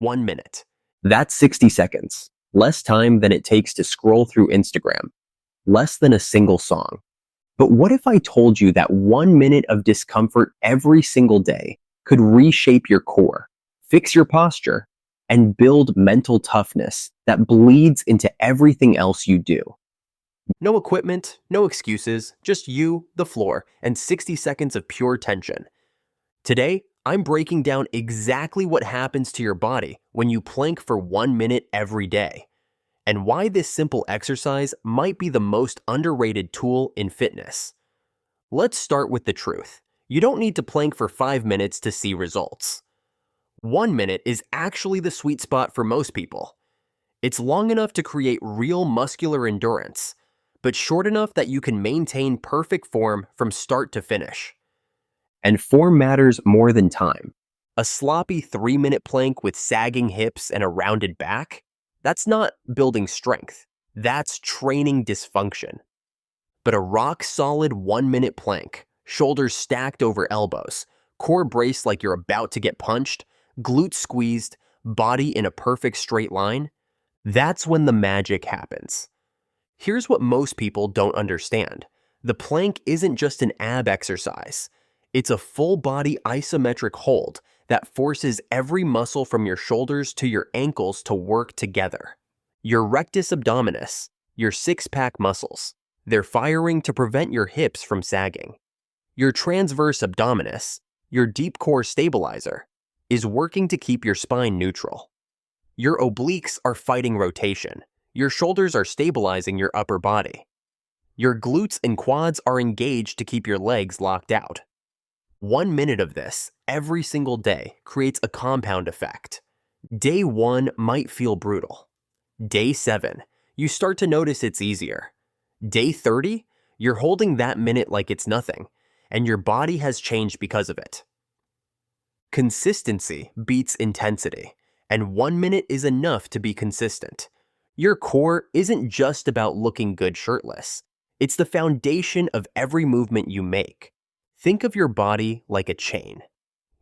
1 minute. That's 60 seconds, less time than it takes to scroll through Instagram, less than a single song. But what if I told you that 1 minute of discomfort every single day could reshape your core, fix your posture, and build mental toughness that bleeds into everything else you do? No equipment, no excuses, just you, the floor, and 60 seconds of pure tension. Today, I'm breaking down exactly what happens to your body when you plank for 1 minute every day, and why this simple exercise might be the most underrated tool in fitness. Let's start with the truth. You don't need to plank for 5 minutes to see results. 1 minute is actually the sweet spot for most people. It's long enough to create real muscular endurance, but short enough that you can maintain perfect form from start to finish. And form matters more than time. A sloppy 3-minute plank with sagging hips and a rounded back? That's not building strength. That's training dysfunction. But a rock-solid 1-minute plank, shoulders stacked over elbows, core braced like you're about to get punched, glutes squeezed, body in a perfect straight line, that's when the magic happens. Here's what most people don't understand. The plank isn't just an ab exercise. It's a full-body isometric hold that forces every muscle from your shoulders to your ankles to work together. Your rectus abdominis, your six-pack muscles, they're firing to prevent your hips from sagging. Your transverse abdominis, your deep core stabilizer, is working to keep your spine neutral. Your obliques are fighting rotation. Your shoulders are stabilizing your upper body. Your glutes and quads are engaged to keep your legs locked out. 1 minute of this every single day creates a compound effect. Day 1 might feel brutal. Day 7, you start to notice it's easier. Day 30, you're holding that minute like it's nothing, and your body has changed because of it. Consistency beats intensity, and 1 minute is enough to be consistent. Your core isn't just about looking good shirtless. It's the foundation of every movement you make. Think of your body like a chain.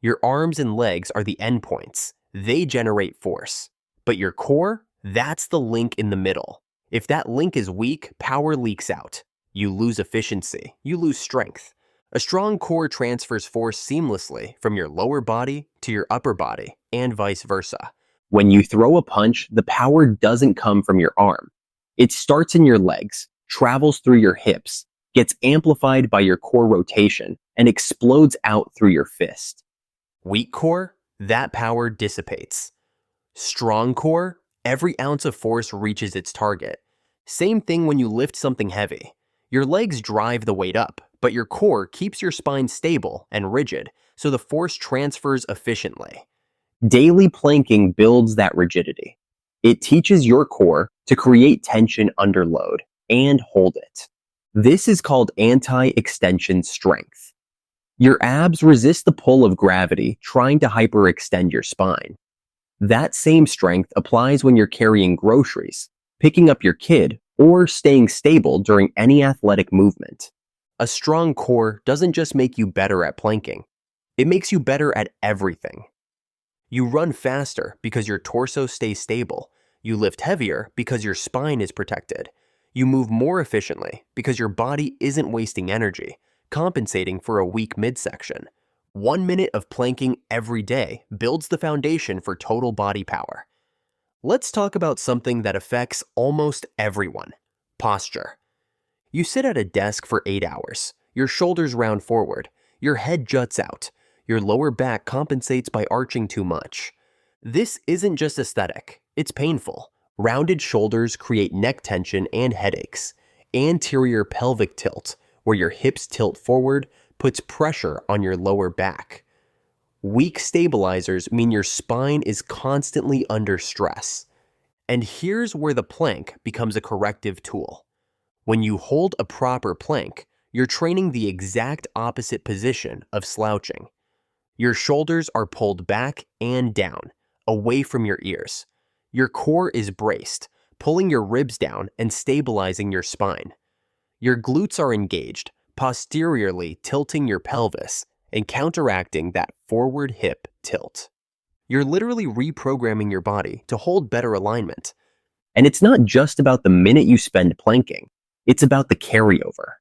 Your arms and legs are the endpoints. They generate force. But your core, that's the link in the middle. If that link is weak, power leaks out. You lose efficiency. You lose strength. A strong core transfers force seamlessly from your lower body to your upper body, and vice versa. When you throw a punch, the power doesn't come from your arm. It starts in your legs, travels through your hips, gets amplified by your core rotation, and explodes out through your fist. Weak core, that power dissipates. Strong core, every ounce of force reaches its target. Same thing when you lift something heavy. Your legs drive the weight up, but your core keeps your spine stable and rigid, so the force transfers efficiently. Daily planking builds that rigidity. It teaches your core to create tension under load and hold it. This is called anti-extension strength. Your abs resist the pull of gravity trying to hyperextend your spine. That same strength applies when you're carrying groceries, picking up your kid, or staying stable during any athletic movement. A strong core doesn't just make you better at planking. It makes you better at everything. You run faster because your torso stays stable. You lift heavier because your spine is protected. You move more efficiently because your body isn't wasting energy, compensating for a weak midsection. 1 minute of planking every day builds the foundation for total body power. Let's talk about something that affects almost everyone: posture. You sit at a desk for 8 hours. Your shoulders round forward. Your head juts out. Your lower back compensates by arching too much. This isn't just aesthetic, it's painful. Rounded shoulders create neck tension and headaches. Anterior pelvic tilt, where your hips tilt forward, puts pressure on your lower back. Weak stabilizers mean your spine is constantly under stress. And here's where the plank becomes a corrective tool. When you hold a proper plank, you're training the exact opposite position of slouching. Your shoulders are pulled back and down, away from your ears. Your core is braced, pulling your ribs down and stabilizing your spine. Your glutes are engaged, posteriorly tilting your pelvis and counteracting that forward hip tilt. You're literally reprogramming your body to hold better alignment. And it's not just about the minute you spend planking, it's about the carryover.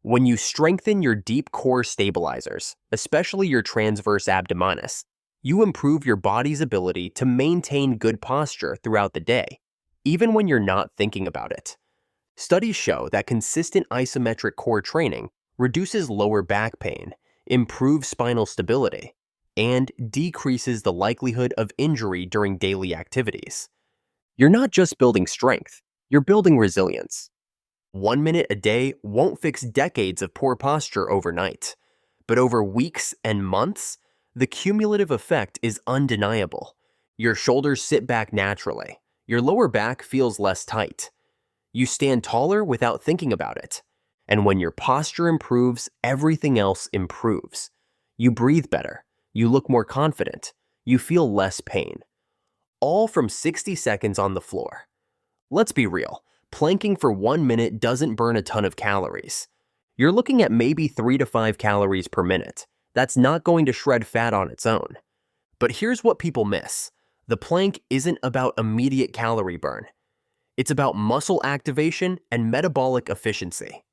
When you strengthen your deep core stabilizers, especially your transverse abdominis, you improve your body's ability to maintain good posture throughout the day, even when you're not thinking about it. Studies show that consistent isometric core training reduces lower back pain, improves spinal stability, and decreases the likelihood of injury during daily activities. You're not just building strength, you're building resilience. 1 minute a day won't fix decades of poor posture overnight, but over weeks and months, the cumulative effect is undeniable. Your shoulders sit back naturally, your lower back feels less tight. You stand taller without thinking about it. And when your posture improves, everything else improves. You breathe better, you look more confident, you feel less pain. All from 60 seconds on the floor. Let's be real, planking for 1 minute doesn't burn a ton of calories. You're looking at maybe 3 to 5 calories per minute. That's not going to shred fat on its own. But here's what people miss. The plank isn't about immediate calorie burn. It's about muscle activation and metabolic efficiency.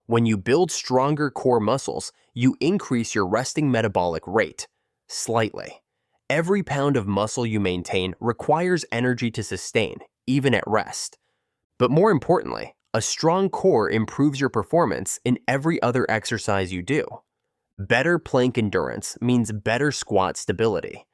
When you build stronger core muscles, you increase your resting metabolic rate, slightly. Every pound of muscle you maintain requires energy to sustain, even at rest. But more importantly, a strong core improves your performance in every other exercise you do. Better plank endurance means better squat stability.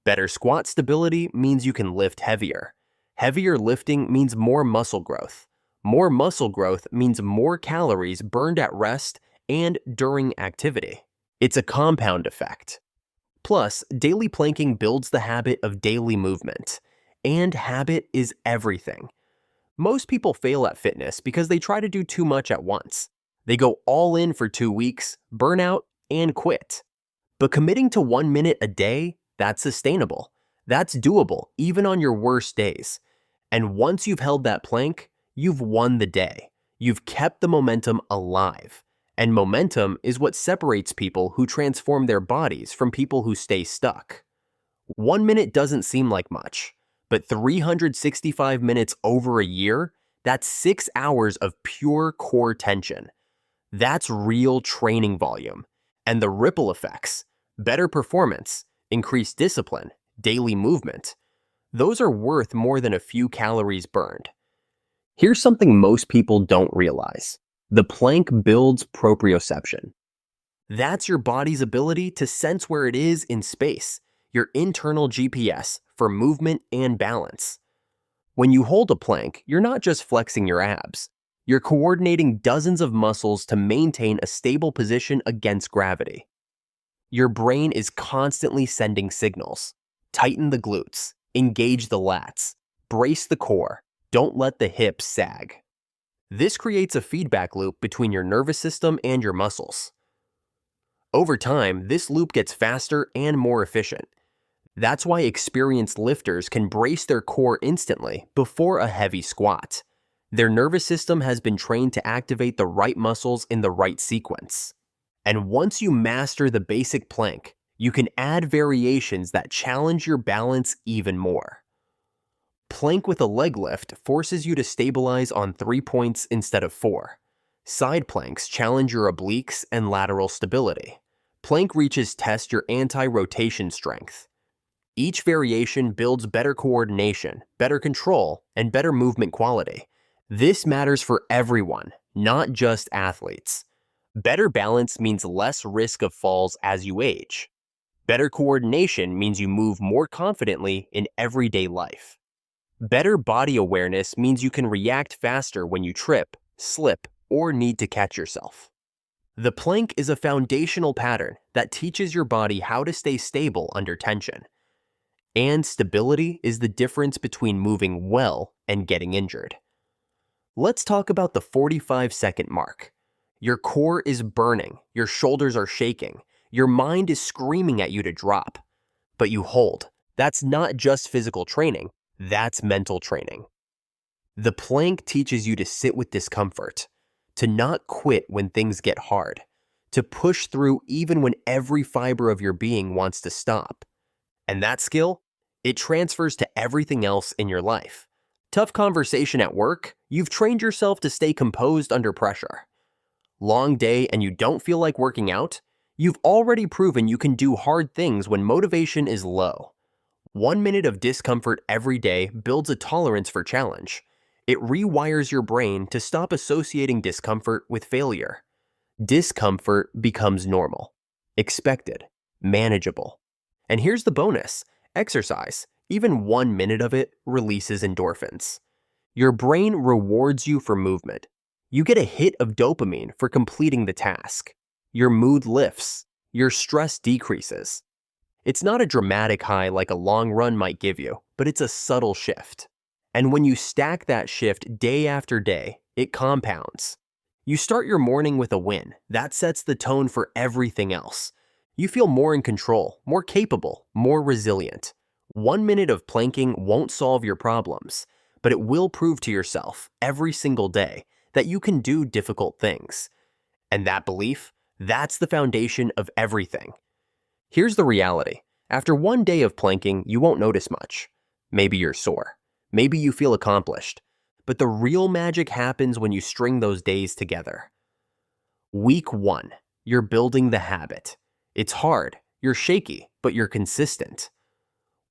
Better squat stability means you can lift heavier. Heavier lifting means more muscle growth. More muscle growth means more calories burned at rest and during activity. It's a compound effect. Plus, daily planking builds the habit of daily movement. And habit is everything. Most people fail at fitness because they try to do too much at once. They go all in for 2 weeks, burn out, and quit. But committing to 1 minute a day, that's sustainable. That's doable, even on your worst days. And once you've held that plank, you've won the day. You've kept the momentum alive. And momentum is what separates people who transform their bodies from people who stay stuck. 1 minute doesn't seem like much, but 365 minutes over a year, that's 6 hours of pure core tension. That's real training volume. And the ripple effects, better performance, increased discipline, daily movement, those are worth more than a few calories burned. Here's something most people don't realize. The plank builds proprioception. That's your body's ability to sense where it is in space, your internal GPS for movement and balance. When you hold a plank, you're not just flexing your abs. You're coordinating dozens of muscles to maintain a stable position against gravity. Your brain is constantly sending signals. Tighten the glutes, engage the lats, brace the core, don't let the hips sag. This creates a feedback loop between your nervous system and your muscles. Over time, this loop gets faster and more efficient. That's why experienced lifters can brace their core instantly before a heavy squat. Their nervous system has been trained to activate the right muscles in the right sequence. And once you master the basic plank, you can add variations that challenge your balance even more. Plank with a leg lift forces you to stabilize on 3 points instead of 4. Side planks challenge your obliques and lateral stability. Plank reaches test your anti-rotation strength. Each variation builds better coordination, better control, and better movement quality. This matters for everyone, not just athletes. Better balance means less risk of falls as you age. Better coordination means you move more confidently in everyday life. Better body awareness means you can react faster when you trip, slip, or need to catch yourself. The plank is a foundational pattern that teaches your body how to stay stable under tension. And stability is the difference between moving well and getting injured. Let's talk about the 45-second mark. Your core is burning, your shoulders are shaking, your mind is screaming at you to drop. But you hold. That's not just physical training, that's mental training. The plank teaches you to sit with discomfort, to not quit when things get hard, to push through even when every fiber of your being wants to stop. And that skill, it transfers to everything else in your life. Tough conversation at work, you've trained yourself to stay composed under pressure. Long day and you don't feel like working out, you've already proven you can do hard things when motivation is low. 1 minute of discomfort every day builds a tolerance for challenge. It rewires your brain to stop associating discomfort with failure. Discomfort becomes normal, expected, manageable. And here's the bonus: exercise, even 1 minute of it, releases endorphins. Your brain rewards you for movement. You get a hit of dopamine for completing the task. Your mood lifts. Your stress decreases. It's not a dramatic high like a long run might give you, but it's a subtle shift. And when you stack that shift day after day, it compounds. You start your morning with a win. That sets the tone for everything else. You feel more in control, more capable, more resilient. 1 minute of planking won't solve your problems, but it will prove to yourself every single day that you can do difficult things. And that belief, that's the foundation of everything. Here's the reality. After 1 day of planking, you won't notice much. Maybe you're sore. Maybe you feel accomplished. But the real magic happens when you string those days together. Week 1, you're building the habit. It's hard, you're shaky, but you're consistent.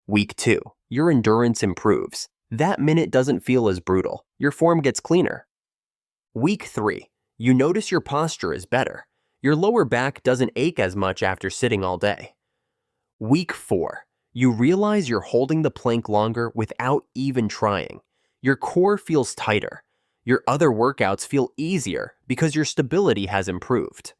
Week 2, your endurance improves. That minute doesn't feel as brutal. Your form gets cleaner. Week 3, you notice your posture is better. Your lower back doesn't ache as much after sitting all day. Week 4, you realize you're holding the plank longer without even trying. Your core feels tighter. Your other workouts feel easier because your stability has improved.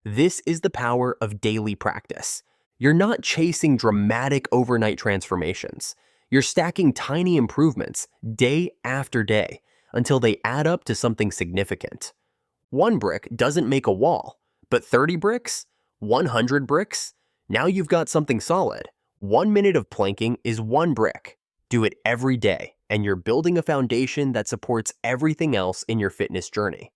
This is the power of daily practice. You're not chasing dramatic overnight transformations. You're stacking tiny improvements day after day until they add up to something significant. 1 brick doesn't make a wall, but 30 bricks? 100 bricks? Now you've got something solid. 1 minute of planking is 1 brick. Do it every day, and you're building a foundation that supports everything else in your fitness journey.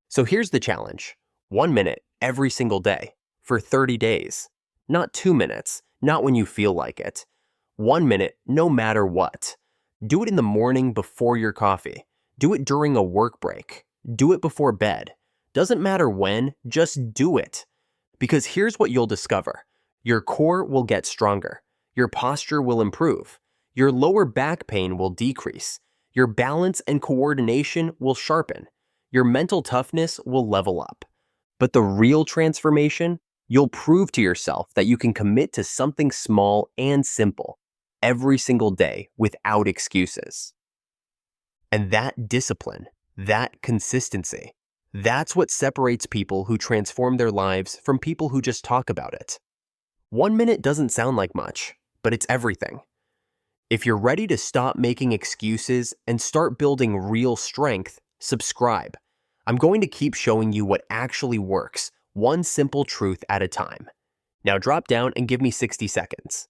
So here's the challenge: 1 minute every single day for 30 days. Not 2 minutes, not when you feel like it. 1 minute no matter what. Do it in the morning before your coffee. Do it during a work break. Do it before bed. Doesn't matter when, just do it. Because here's what you'll discover. Your core will get stronger. Your posture will improve. Your lower back pain will decrease. Your balance and coordination will sharpen. Your mental toughness will level up. But the real transformation, you'll prove to yourself that you can commit to something small and simple every single day without excuses. And that discipline, that consistency, that's what separates people who transform their lives from people who just talk about it. 1 minute doesn't sound like much, but it's everything. If you're ready to stop making excuses and start building real strength, subscribe. I'm going to keep showing you what actually works, one simple truth at a time. Now drop down and give me 60 seconds.